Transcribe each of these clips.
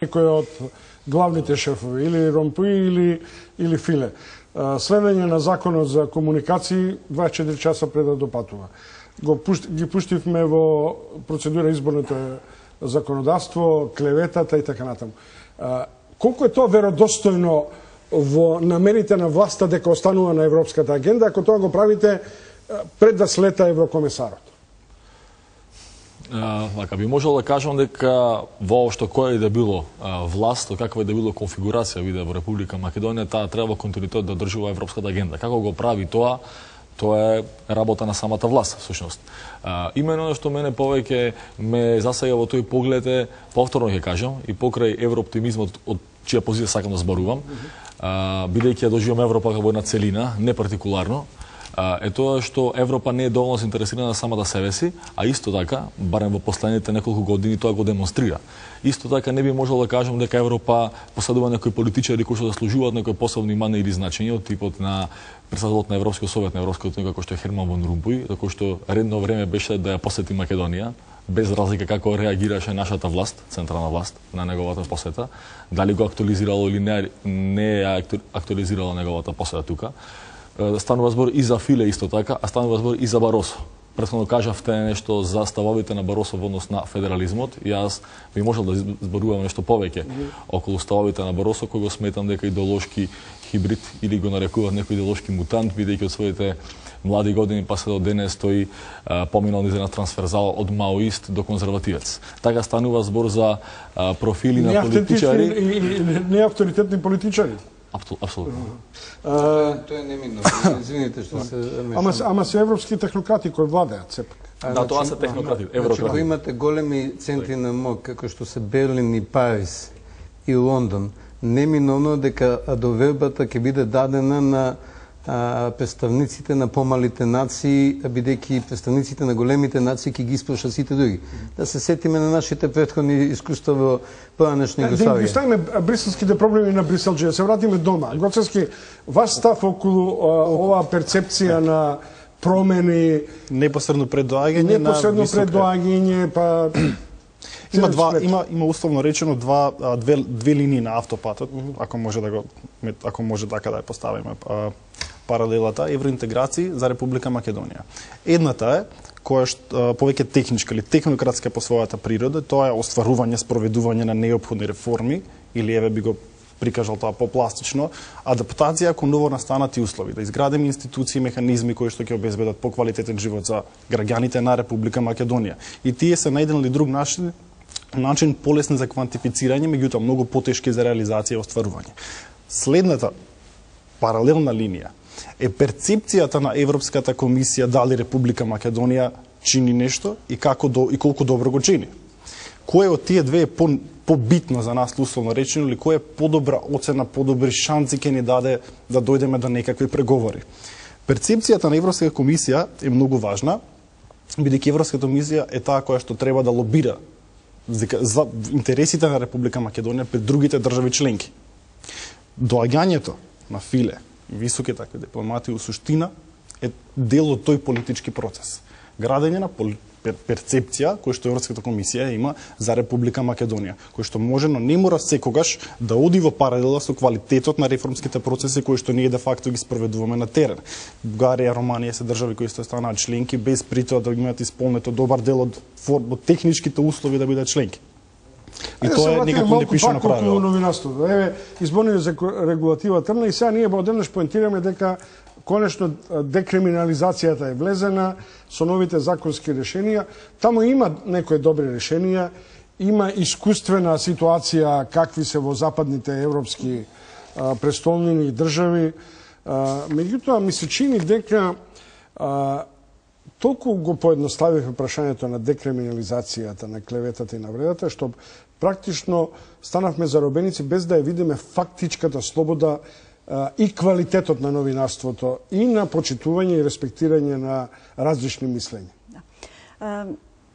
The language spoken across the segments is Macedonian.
некој од главните шефови, или Ромпуи или Филе. Следење на законот за комуникации 24 часа пред да допатува. Ги пуштивме во процедура изборното законодавство, клеветата и така натаму. Колку е тоа веродостојно во намерите на власта дека останува на европската агенда, ако тоа го правите пред да слета еврокомесарот? Вака би можел да кажам дека воопшто која и да било власт, каква и да било конфигурација биде во Република Македонија, таа треба континуитет да одржува европската агенда. Како го прави тоа? Тоа е работа на самата власт, всушност. Имено што мене повеќе ме засега во тој поглед е, повторно ќе кажам, и покрај еврооптимизмот од чија позиција сакам да зборувам, бидејќи ја доживам Европа како една целина, не партикуларно, е тоа што Европа не е доволно заинтересирана на самата себе си, а исто така, барем во последните неколку години тоа го демонстрира. Исто така не би можел да кажам дека Европа поседува некои политичари кои што заслужуваат некои посебни мани или значења од типот на председателот на Европскиот совет на Европската унија, кој што е Херман ван Ромпуј, кој што редно време беше да ја посети Македонија, без разлика како реагираше нашата власт, централна власт, на неговата посета, дали го актуализирало или не е актуализирала неговата посета тука. Станува збор и за Филе исто така, а станува збор и за Баросо. Претходно кажавте нешто за ставовите на Баросо во однос на федерализмот, и јас би можел да зборувам нешто повеќе околу ставовите на Баросо, кој го сметам дека идеолошки хибрид или го нарекуваат некој идеолошки мутант, бидејќи од своите млади години па се до денес тој поминал низ една трансферзала од маоист до конзервативец. Така станува збор за профили на политичари и неавторитетни политичари. Апсолутно. Тоа е немино. Извините што се мешам. Ама се европски технократи кои владеат сепак. Да, тоа се технократи, еврократи. Кога имате големи центри на мок, како што се Берлин и Париз и Лондон, неминовно дека довербата ќе биде дадена на представниците на помалите нации, бидејќи представниците на големите нации ќе ги испрошат сите други. Да се сетиме на нашите претходни искуства во поранешна Југославија. Да ги ставиме бриселските проблеми на Бриселџи, да се вратиме дома. Гоцевски, ваш став околу оваа перцепција на промени, непосредно пред доаѓање па Има условно речено две линии на автопатот, ако може така да ја поставиме паралелата, евроинтеграција за Република Македонија. Едната е која што повеќе техничка или технократска по својата природа, тоа е остварување, спроведување на неопходни реформи, или еве би го прикажал тоа попластично, адаптација кон новонастанати услови, да изградиме институции и механизми кои што ќе обезбедат поквалитетен живот за граѓаните на Република Македонија. И тие се на еден или друг начин полесни за квантифицирање, меѓутоа многу потешки за реализација и остварување. Следната паралелна линија е перцепцијата на Европската комисија дали Република Македонија чини нешто и колку добро го чини. Кој од тие две е побитно за нас, условно речено, или кој е подобра оцена, подобри шанси ќе ни даде да дојдеме до некакви преговори. Перцепцијата на Европската комисија е многу важна, бидејќи Европската комисија е таа која што треба да лобира за интересите на Република Македонија пред другите држави членки. Доаѓањето на Филе и високи такви дипломати у суштина е дел од тој политички процес. Градење на перцепција кој што Европската комисија има за Република Македонија, кој што може, но не мора секогаш да оди во паралела со квалитетот на реформските процеси кои што ние де факто ги спроведуваме на терен. Бугарија, Романија се држави кои што станаат членки без притоа да имаат исполнето добар дел од техничките услови да бидат членки. И тоа е некако непишано правило. Еве, изборниот за регулатива трна и сега ние одеднаш поентираме дека конечно декриминализацијата е влезена со новите законски решенија. Таму има некои добри решенија, има искуствена ситуација какви се во западните европски престолнини држави. Меѓутоа ми се чини дека толку го поедноставивме прашањето на декриминализацијата, на клеветата и навредата, што практично станавме заробеници без да ја видиме фактичката слобода и квалитетот на новинарството и на почитување и респектирање на различни мислења.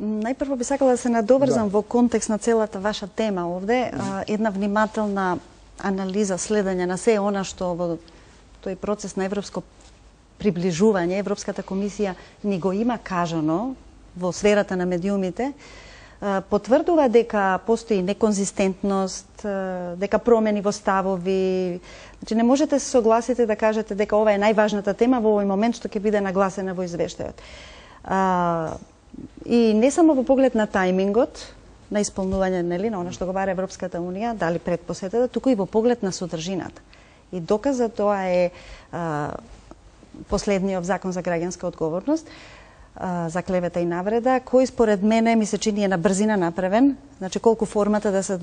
Најпрво би сакала да се надоврзам во контекст на целата ваша тема овде, една внимателна анализа, следење на се она што во тој процес на европско приближување Европската комисија ни го има кажано во сферата на медиумите, потврдува дека постои неконзистентност, дека промени во ставови. Значи не можете се согласите да кажете дека ова е најважната тема во овој момент што ќе биде нагласена во извештајот. И не само во поглед на тајмингот, на исполнување, нели, на она што го бара Европската унија, дали пред посетата, туку и во поглед на содржината. И доказ за тоа е последниот закон за граѓанска одговорност, за клевета и навреда, кој според мене ми се чини е на брзина направен, значи колку формата да се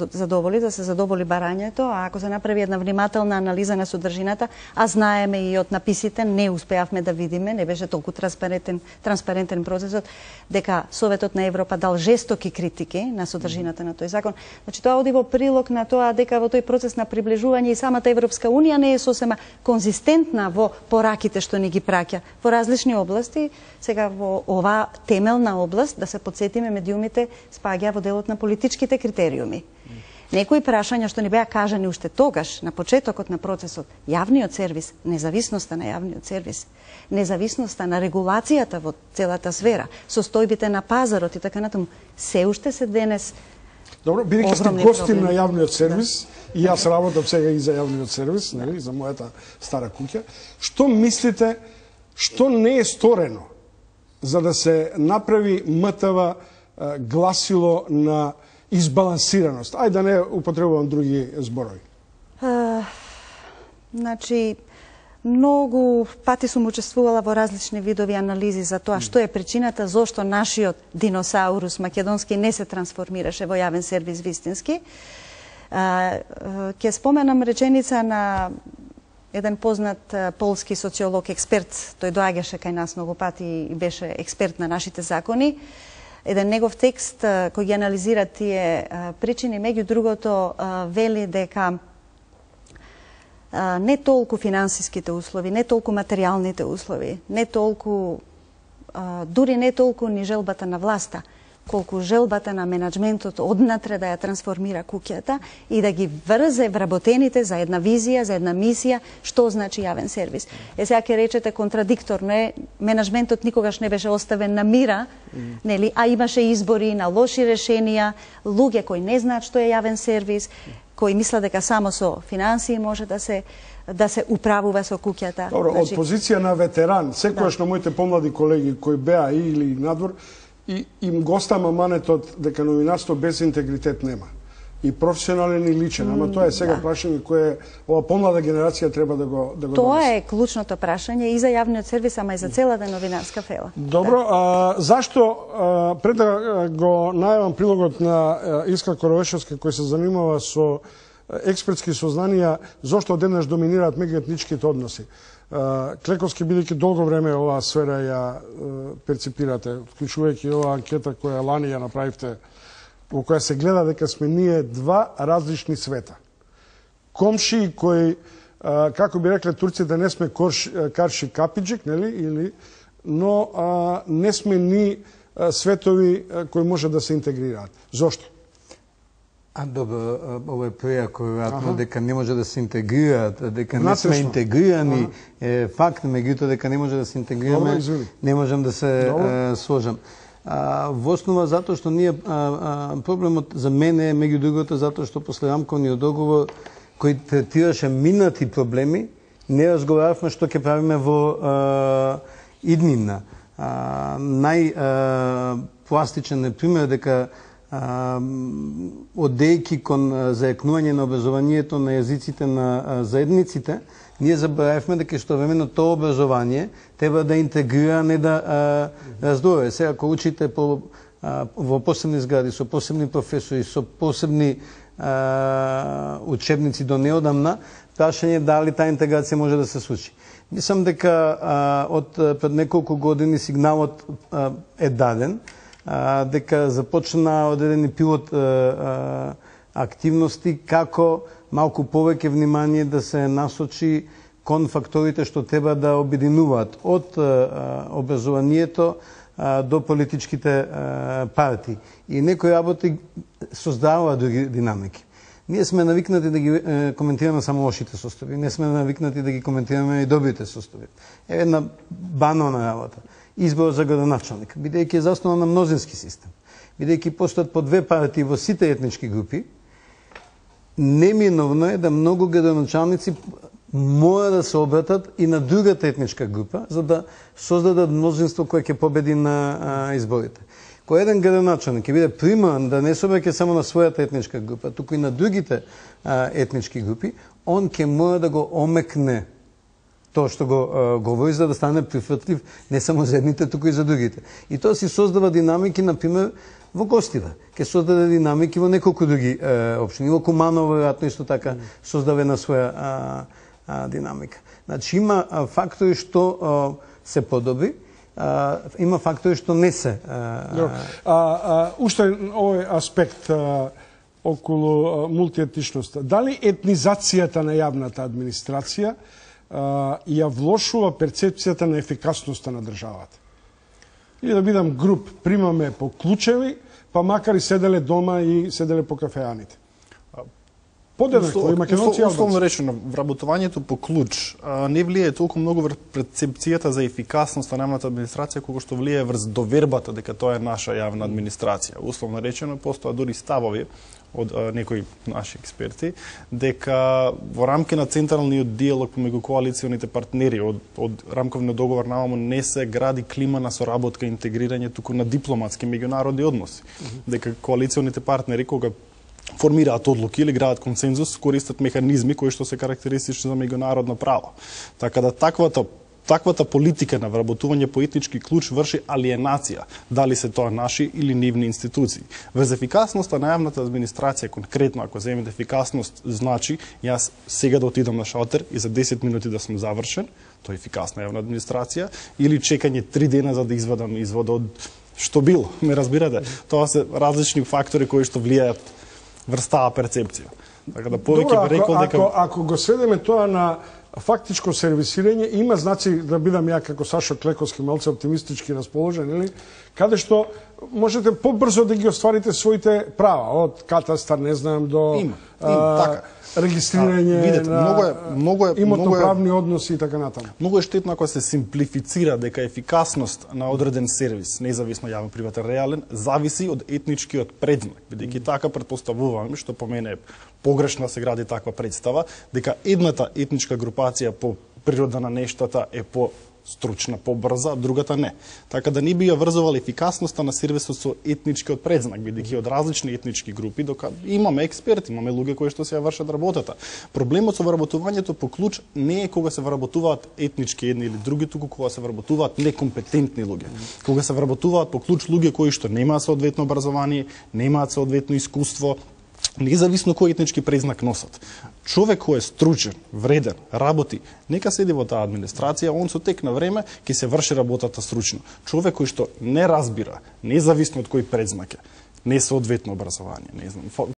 задоволи барањето, а ако се направи една внимателна анализа на содржината, а знаеме и од написите, не успеавме да видиме, не беше толку транспарентен процесот, дека Советот на Европа дал жестоки критики на содржината на тој закон. Значи тоа оди во прилог на тоа дека во тој процес на приближување и самата Европска унија не е сосема конзистентна во пораките што ни ги праќа во различни области. Сега во ова темелна област, да се подсетиме, медиумите спаѓа во делот на политичките критериуми. Некои прашања што ни беа кажани уште тогаш, на почетокот на процесот, јавниот сервис, независноста на јавниот сервис, независноста на регулацијата во целата сфера, состојбите на пазарот и така натаму, се уште се денес. Добро, бидејќи сте гости на јавниот сервис, и јас работам сега и за јавниот сервис, нели, за мојата стара куќа, што мислите, што не е сторено за да се направи МТВ гласило на избалансираност? Ајде да не употребувам други зборови. Значи, многу пати сум учествувала во различни видови анализи за тоа што е причината зошто нашиот диносаурус македонски не се трансформираше во јавен сервис вистински. Ќе споменам реченица на еден познат полски социолог, експерт, тој доаѓаше кај нас многу пати и беше експерт на нашите закони. Еден негов текст кој ги анализира тие причини, меѓу другото вели дека не толку финансиските услови, не толку материјалните услови, не толку, дури не толку ни желбата на власта, колку желбата на менаџментот однатре да ја трансформира куќата и да ги врзе вработените за една визија, за една мисија, што значи јавен сервис. Сега ќе речете контрадикторно е, менаџментот никогаш не беше оставен на мира, нели, а имаше избори на лоши решенија, луѓе кои не знаат што е јавен сервис, кои мислат дека само со финансии може да се управува со куќата. Добро, од позиција на ветеран, секогаш на моите помлади колеги кои беа или надвор, и им го остава манетот дека новинарство без интегритет нема. И професионален и личен, ама тоа е сега прашање кое ова помлада генерација треба да го Тоа е клучното прашање и за јавниот сервис, ама и за целата новинарска фела. Добро, зашто пред да го најавам прилогот на Искра Коровешевска кој се занимава со експертски сознанија, зошто одеднаш доминираат меѓуетничките односи? Клековски, бидејќи долго време оваа сфера ја перципирате, вклучувајќи оваа анкета која лани ја направивте, во која се гледа дека сме ние два различни света. Комшии кои, како би рекле турците, не сме карши капиџик, нели, но не сме ни светови кои може да се интегрираат. Зошто? Добро, ово е прејако веројатно дека не може да се интегрираат, дека не сме интегрирани, е факт, меѓутоа дека не може да се интегрираме, не можам да се сложам. Во основа затоа што ние проблемот за мене е меѓу другото затоа што после рамковниот договор кој третираше минати проблеми, не разговаравме што ќе правиме во иднина. Најпластичен е пример дека одејки кон зајакнување на образованието на јазиците на заедниците, ние забравивме дека истовремено тоа образование треба да интегрира, не да раздвои. Сега, ако учите во посебни згради, со посебни професори, со посебни учебници до неодамна, прашање дали таа интеграција може да се случи. Мислам дека од пред неколку години сигналот е даден, дека започна одредени пилот активности како малку повеќе внимание да се насочи кон факторите што треба да обединуваат од образованието до политичките партии. И некои работи создаваат други динамики. Ние сме навикнати да ги коментираме само лошите состојби, не сме навикнати да ги коментираме и добрите состојби. Е една банална работа. Избор за градоначалник, бидејќи е заснован на мнозински систем. бидејќи постојат по две партии во сите етнички групи, неминовно е да многу градоначалници мора да се обратат и на другата етничка група, за да создадат мнозинство кое ќе победи на изборите. Кој еден градоначалник ќе биде приман да не се обраќа само на својата етничка група, туку и на другите етнички групи, он ќе мора да го омекне тоа што го говори, за да стане прифатлив не само за едните, туку и за другите. И тоа си создава динамики, например, во Гостива. Ке создаде динамики во неколку други општини. Во Куманово, веројатно, исто така создаве на своја динамика. Значи, има фактори што се подобри, има фактори што не се. Уште овој аспект околу мултиетничноста. Дали етнизацијата на јавната администрација ја влошува перцепцијата на ефикасноста на државата? Или да бидам груп, примаме по клучеви, па макар и седеле дома и седеле по кафеаните. Подеднакво и македонци и албанци. Условно речено, вработувањето по клуч не влијае толку многу врз перцепцијата за ефикасност на јавната администрација, колку што влијае врз довербата дека тоа е наша јавна администрација. Условно речено, постојат дури ставови од некои наши експерти, дека во рамки на централниот диалог помеѓу коалиционите партнери од рамковниот договор наваму не се гради клима на соработка и интегрирање, туку на дипломатски меѓународни односи. Дека коалиционите партнери кога формираат одлуки или градат консензус, користат механизми кои што се карактеристични за меѓународно право. Така да таквата политика на вработување по етнички клуч врши алиенација, дали се тоа наши или нивни институции. Врз ефикасноста на јавната администрација, конкретно ако земете ефикасност, значи јас сега да отидам на шалтер и за 10 минути да сум завршен, тоа е ефикасна јавна администрација, или чекање 3 дена за да извадам извод од што било. Ме разбирате? Тоа се различни фактори кои што влијаат врз таа перцепција. Така да повеќе би рекол дека ако го сведеме тоа на фактичко сервисирање, има знаци, да бидам ја како Сашо Клековски малце оптимистички расположен, или каде што можете побрзо да ги остварите своите права, од катастар, не знам, до така. Регистрирање видите, на имотно-правни односи и така натаму. Многу е штетно ако се симплифицира дека ефикасност на одреден сервис, независно јавно-приватен реален, зависи од етничкиот предзнак, бидејќи така претпоставуваме, што по мене е погрешна се гради таква представа, дека едната етничка групација по природа на нештата е по-стручна, по-брза, другата не. Така да не би ја врзувал ефикасноста на сервисот со етничкиот предзнак, бидејќи од различни етнички групи, дока имаме експерти, имаме луѓе кои што се ја вршат работата. Проблемот со вработувањето по клуч не е кога се вработуваат етнички едни или други, туку кога се вработуваат некомпетентни луѓе. Кога се вработуваат по клуч луѓе кои што немаат соодветно образование, немаат соодветно искуство, независно кој етнички презнак носат. Човек кој е стручен, вреден, работи, нека седи во таа администрација, он со тек на време ќе се врши работата стручно. Човек кој што не разбира, независно од кој презнак е, несоодветно образование, не знам,